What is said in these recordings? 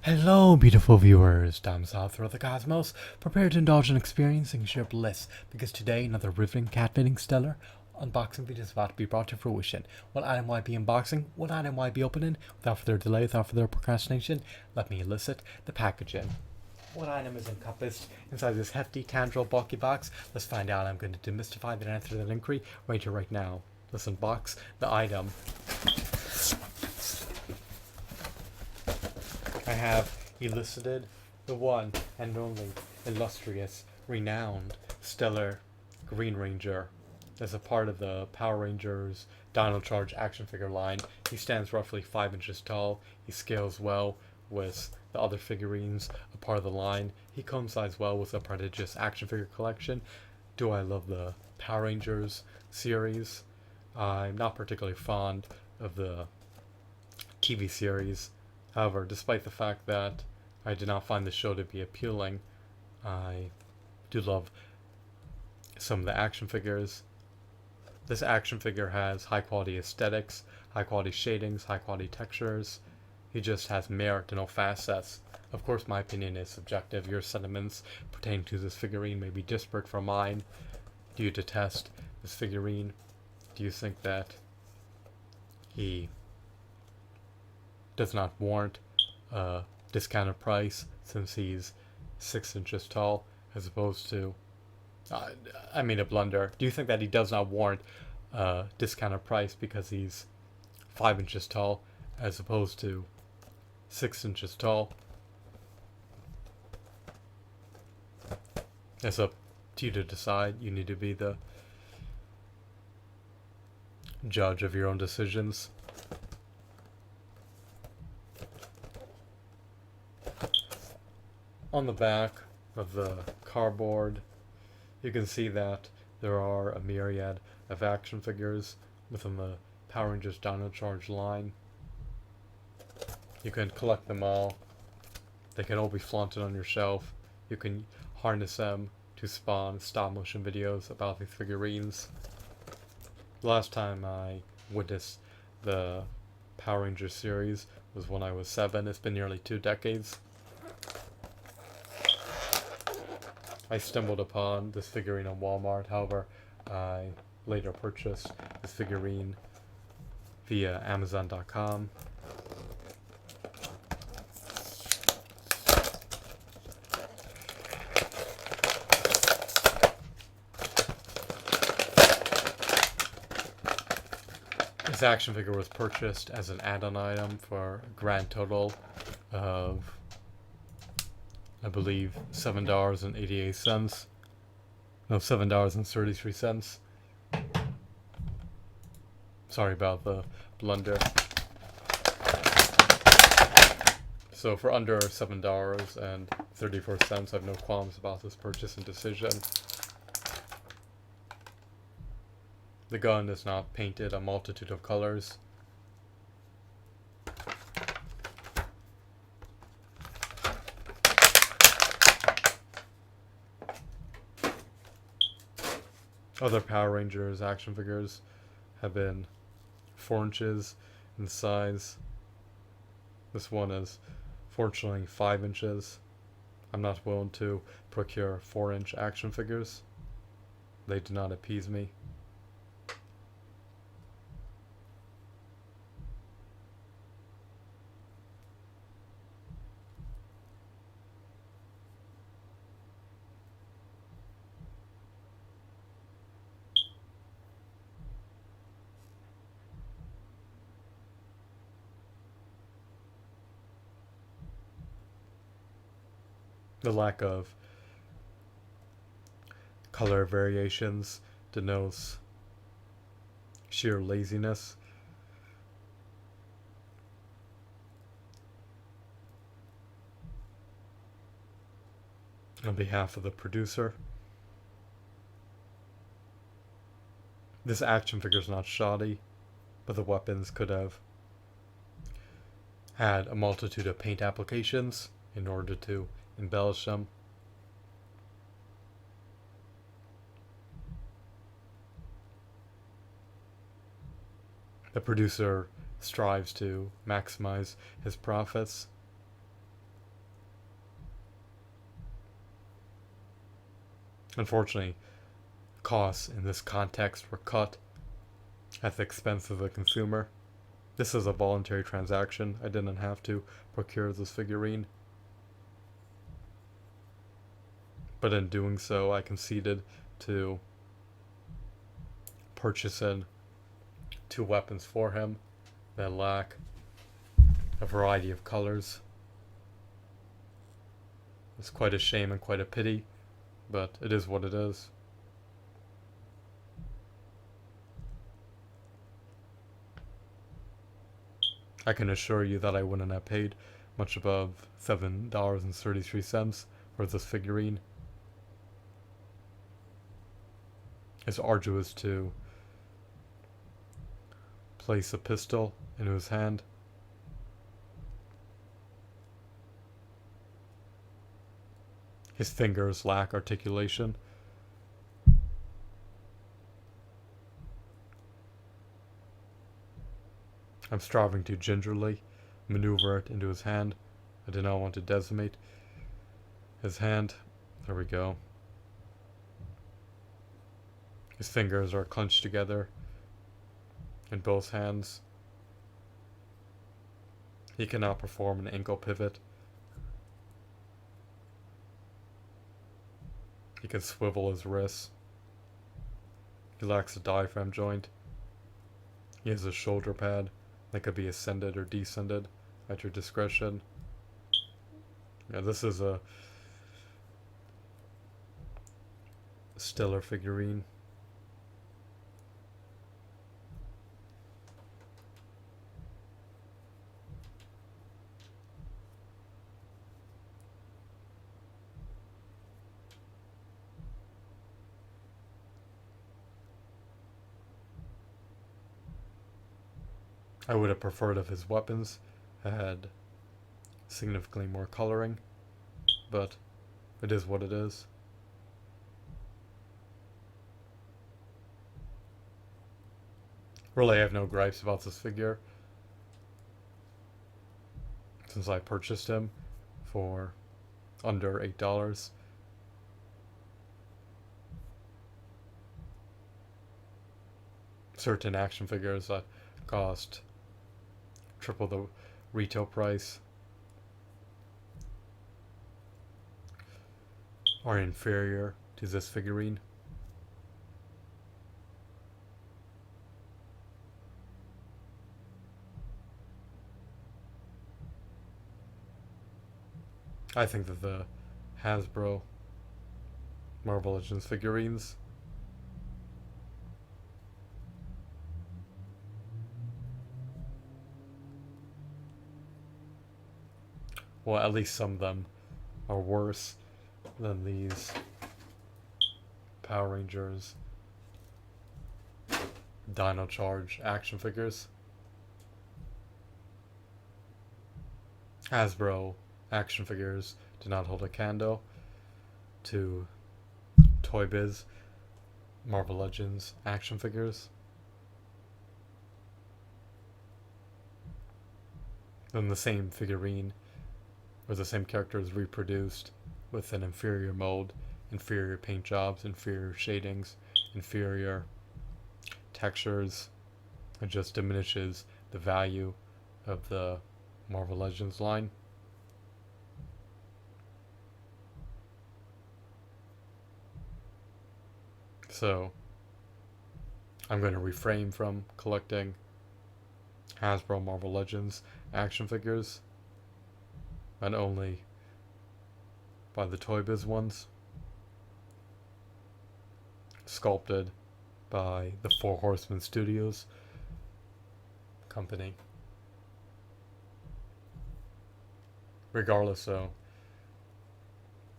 Hello, beautiful viewers. Time's out throughout the cosmos. Prepare to indulge in experiencing sheer bliss, because today another riveting, cat-fitting, stellar unboxing video is about to be brought to fruition. What item will I be unboxing? What item will I be opening? Without further delay, without further procrastination, let me elicit the packaging. What item is encompassed inside this hefty, tangible, bulky box? Let's find out. I'm going to demystify the answer to that inquiry right here, right now. Let's unbox the item. I have elicited the one and only illustrious, renowned, stellar Green Ranger. As a part of the Power Rangers Dino Charge action figure line, he stands roughly 5 inches tall. He scales well with the other figurines, a part of the line. He coincides well with a prodigious action figure collection. Do I love the Power Rangers series? I'm not particularly fond of the TV series. However, despite the fact that I did not find the show to be appealing, I do love some of the action figures. This action figure has high quality aesthetics, high quality shadings, high quality textures. He just has merit and no facets. Of course, my opinion is subjective. Your sentiments pertaining to this figurine may be disparate from mine. Do you detest this figurine? Do you think that he does not warrant a discounted price since he's 6 inches tall, as opposed to I made a blunder. Do you think that he does not warrant a discounted price because he's 5 inches tall as opposed to 6 inches tall? It's up to you to decide. You need to be the judge of your own decisions. On the back of the cardboard, you can see that there are a myriad of action figures within the Power Rangers Dino Charge line. You can collect them all. They can all be flaunted on your shelf. You can harness them to spawn stop motion videos about these figurines. The last time I witnessed the Power Rangers series was when I was 7. It's been nearly 2 decades. I stumbled upon this figurine on Walmart. However, I later purchased this figurine via Amazon.com. This action figure was purchased as an add-on item for a grand total of, I believe, $7.88. No, $7.33. Sorry about the blunder. So for under $7.34, I have no qualms about this purchase and decision. The gun is not painted a multitude of colors. Other Power Rangers action figures have been 4 inches in size. This one is fortunately 5 inches. I'm not willing to procure 4-inch action figures. They do not appease me. The lack of color variations denotes sheer laziness. On behalf of the producer, this action figure is not shoddy, but the weapons could have had a multitude of paint applications in order to embellish them. The producer strives to maximize his profits. Unfortunately, costs in this context were cut at the expense of the consumer. This is a voluntary transaction. I didn't have to procure this figurine. But in doing so, I conceded to purchasing 2 weapons for him that lack a variety of colors. It's quite a shame and quite a pity, but it is what it is. I can assure you that I wouldn't have paid much above $7.33 for this figurine. It's arduous to place a pistol into his hand. His fingers lack articulation. I'm striving to gingerly maneuver it into his hand. I do not want to decimate his hand. There we go. His fingers are clenched together in both hands. He cannot perform an ankle pivot. He can swivel his wrists. He lacks a diaphragm joint. He has a shoulder pad that could be ascended or descended at your discretion. Yeah, this is a stellar figurine. I would have preferred if his weapons had significantly more coloring, but it is what it is. Really, I have no gripes about this figure, since I purchased him for under $8. Certain action figures that cost triple the retail price are inferior to this figurine. I think that the Hasbro Marvel Legends figurines well, at least some of them are worse than these Power Rangers Dino Charge action figures. Hasbro action figures do not hold a candle to Toy Biz Marvel Legends action figures. Then the same figurine or the same character is reproduced with an inferior mold, inferior paint jobs, inferior shadings, inferior textures. It just diminishes the value of the Marvel Legends line. So I'm going to refrain from collecting Hasbro Marvel Legends action figures, and only buy the Toy Biz ones, sculpted by the Four Horsemen Studios company. Regardless, though,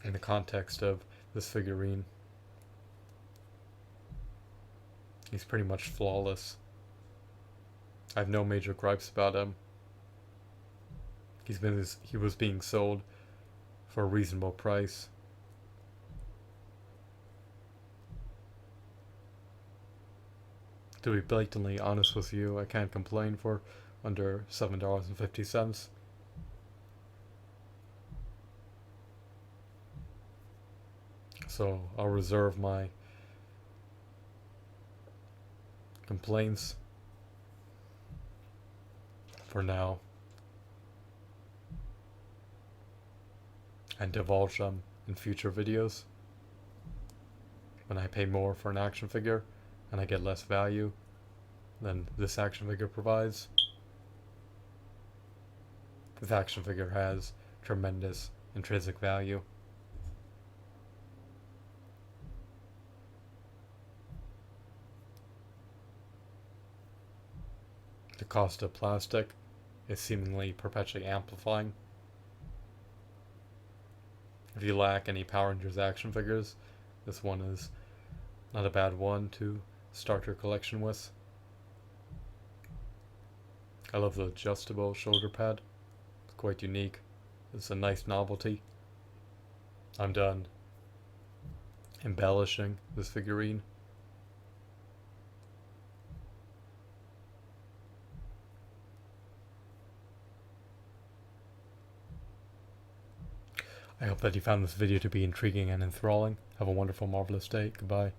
in the context of this figurine, he's pretty much flawless. I have no major gripes about him. He was being sold for a reasonable price. To be blatantly honest with you, I can't complain for under $7.50. So I'll reserve my complaints for now and divulge them in future videos when I pay more for an action figure and I get less value than this action figure provides. This action figure has tremendous intrinsic value. The cost of plastic is seemingly perpetually amplifying. If you lack any Power Rangers action figures, this one is not a bad one to start your collection with. I love the adjustable shoulder pad. It's quite unique. It's a nice novelty. I'm done embellishing this figurine. I hope that you found this video to be intriguing and enthralling. Have a wonderful, marvelous day. Goodbye.